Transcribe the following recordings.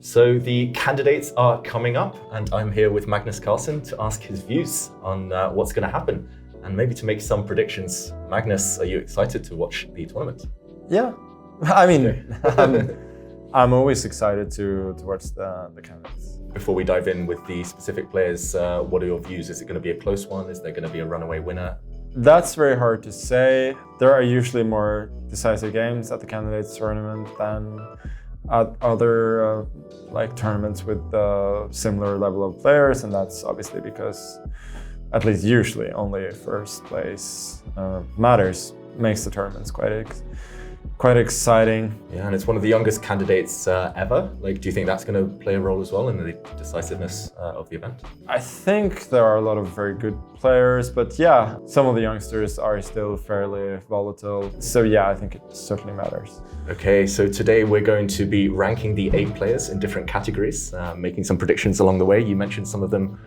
So the candidates are coming up, and I'm here with Magnus Carlsen to ask his views on what's going to happen and maybe to make some predictions. Magnus, are you excited to watch the tournament? Yeah, I mean, I'm always excited to watch the candidates. Before we dive in with the specific players, what are your views? Is it going to be a close one? Is there going to be a runaway winner? That's very hard to say. There are usually more decisive games at the candidates tournament than at other tournaments with similar level of players, and that's obviously because, at least usually, only first place matters. Makes the tournaments quite exciting. Yeah, and it's one of the youngest candidates ever. Do you think that's going to play a role as well in the decisiveness of the event? I think there are a lot of very good players, but yeah, some of the youngsters are still fairly volatile. So yeah, I think it certainly matters. Okay, so today we're going to be ranking the 8 players in different categories, making some predictions along the way. You mentioned some of them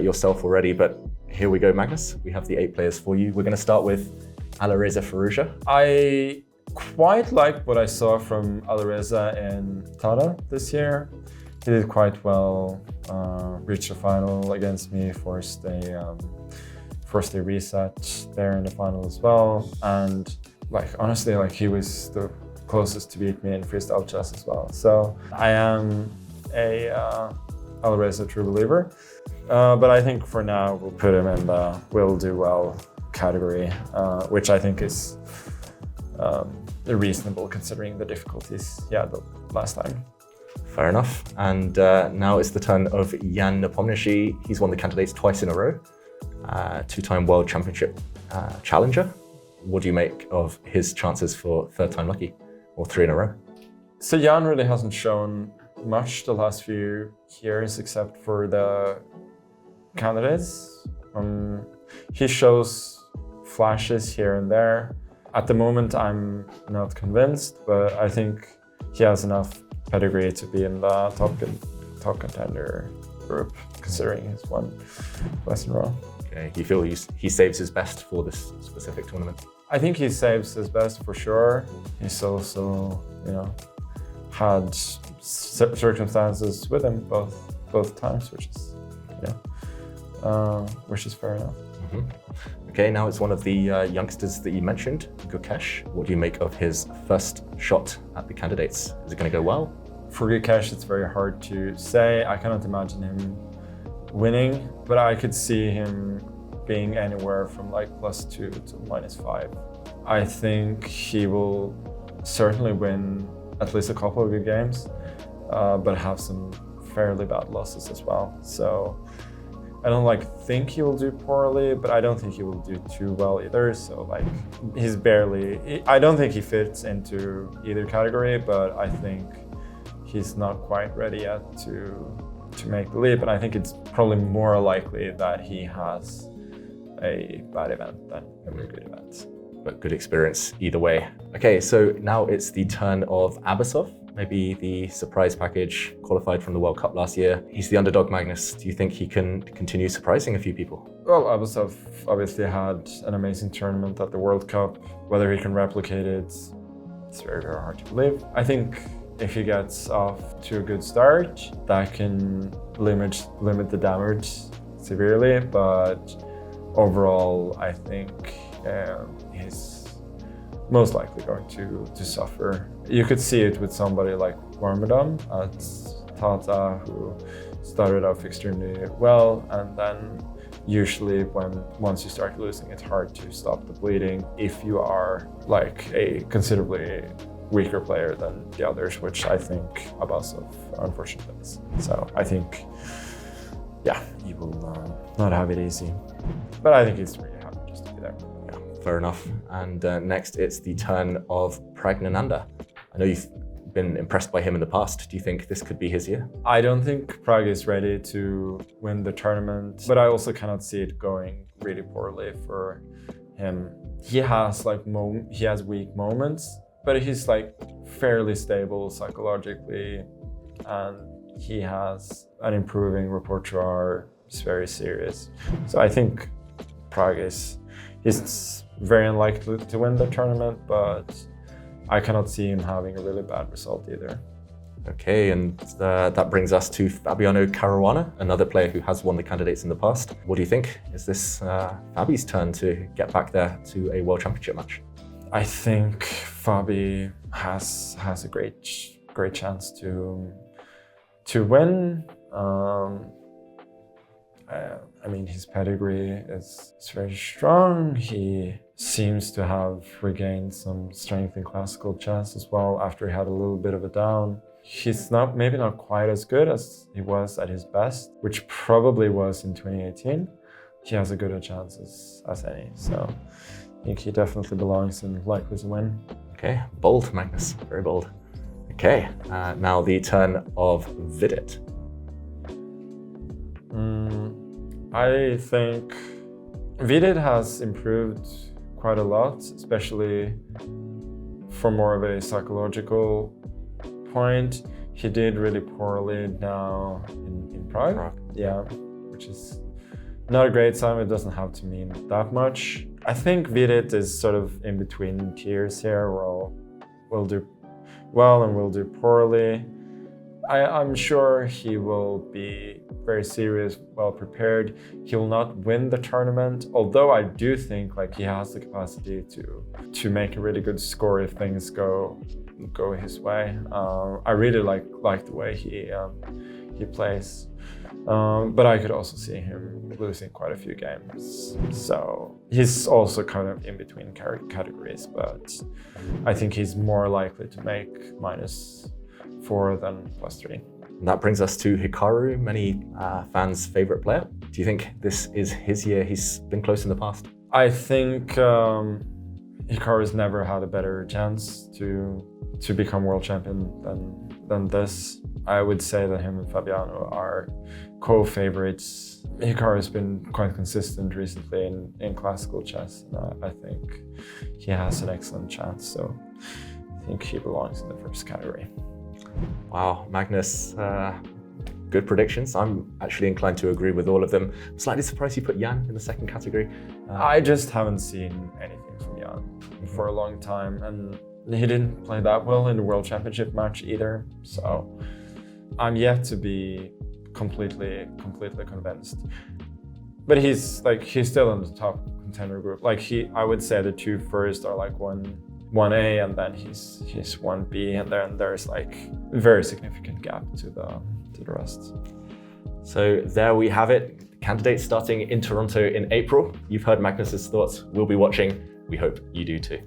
yourself already, but here we go, Magnus. We have the 8 players for you. We're going to start with Alireza Firouzja. I quite like what I saw from Alireza in Tada this year. He did quite well, reached the final against me, forced a reset there in the final as well. And honestly, he was the closest to beat me in freestyle chess as well. So I am a Alireza true believer. But I think for now we'll put him in the will do well category, which I think is reasonable considering the difficulties he had the last time. Fair enough. And now it's the turn of Jan Nepomniachtchi. He's won the candidates twice in a row, 2-time World Championship challenger. What do you make of his chances for 3rd time lucky, or 3 in a row? So Jan really hasn't shown much the last few years except for the candidates. He shows flashes here and there. At the moment, I'm not convinced, but I think he has enough pedigree to be in the top contender group, considering he's won twice in a row. Okay, you feel he saves his best for this specific tournament? I think he saves his best for sure. He's also, had circumstances with him both times, which is fair enough. Mm-hmm. Okay, now it's one of the youngsters that you mentioned, Gukesh. What do you make of his first shot at the candidates? Is it going to go well? For Gukesh, it's very hard to say. I cannot imagine him winning, but I could see him being anywhere from +2 to -5. I think he will certainly win at least a couple of good games, but have some fairly bad losses as well. So I don't think he will do poorly, but I don't think he will do too well either. So I don't think he fits into either category, but I think he's not quite ready yet to make the leap. And I think it's probably more likely that he has a bad event than a very good event. But good experience either way. Okay, so now it's the turn of Abasov. Maybe the surprise package, qualified from the World Cup last year. He's the underdog, Magnus. Do you think he can continue surprising a few people? Well, Abasov obviously had an amazing tournament at the World Cup. Whether he can replicate it, it's very, very hard to believe. I think if he gets off to a good start, that can limit the damage severely. But overall, I think he's most likely going to suffer. You could see it with somebody like Warmerdam at Tata, who started off extremely well, and then usually once you start losing, it's hard to stop the bleeding if you are a considerably weaker player than the others, which I think Abasov unfortunately is. So I think, he will not have it easy, but I think he's really happy just to be there. Fair enough. And next, it's the turn of Praggnanandhaa. I know you've been impressed by him in the past. Do you think this could be his year? I don't think Prague is ready to win the tournament, but I also cannot see it going really poorly for him. He has he has weak moments, but he's fairly stable psychologically, and he has an improving repertoire. It's very serious. So I think Prague he's very unlikely to win the tournament, but I cannot see him having a really bad result either. Okay, and that brings us to Fabiano Caruana, another player who has won the candidates in the past. What do you think? Is this Fabi's turn to get back there to a World Championship match? I think Fabi has a great chance to win. I mean, his pedigree is very strong. He seems to have regained some strength in classical chess as well after he had a little bit of a down. He's maybe not quite as good as he was at his best, which probably was in 2018. He has as good a chance as any. So I think he definitely belongs and likely to win. Okay, bold, Magnus, very bold. Okay, now the turn of Vidit. I think Vidit has improved quite a lot, especially from more of a psychological point. He did really poorly now in Prague. Yeah, which is not a great sign. It doesn't have to mean that much. I think Vidit is sort of in between tiers here, where we'll do well and we'll do poorly. I'm sure he will be very serious, well prepared. He will not win the tournament, although I do think he has the capacity to make a really good score if things go his way. I really like the way he plays, but I could also see him losing quite a few games. So he's also kind of in between categories, but I think he's more likely to make -4 than +3. And that brings us to Hikaru, many fans' favorite player. Do you think this is his year? He's been close in the past. I think Hikaru's never had a better chance to become world champion than this. I would say that him and Fabiano are co-favorites. Hikaru's been quite consistent recently in classical chess, and I think he has an excellent chance. So I think he belongs in the first category. Wow, Magnus, good predictions. I'm actually inclined to agree with all of them. I'm slightly surprised you put Jan in the second category. I just haven't seen anything from Jan for a long time, and he didn't play that well in the World Championship match either. So I'm yet to be completely convinced. But he's still in the top contender group. I would say the two first are 1A, and then he's 1B, and then there's a very significant gap to the rest. So there we have it. Candidates starting in Toronto in April. You've heard Magnus's thoughts. We'll be watching. We hope you do too.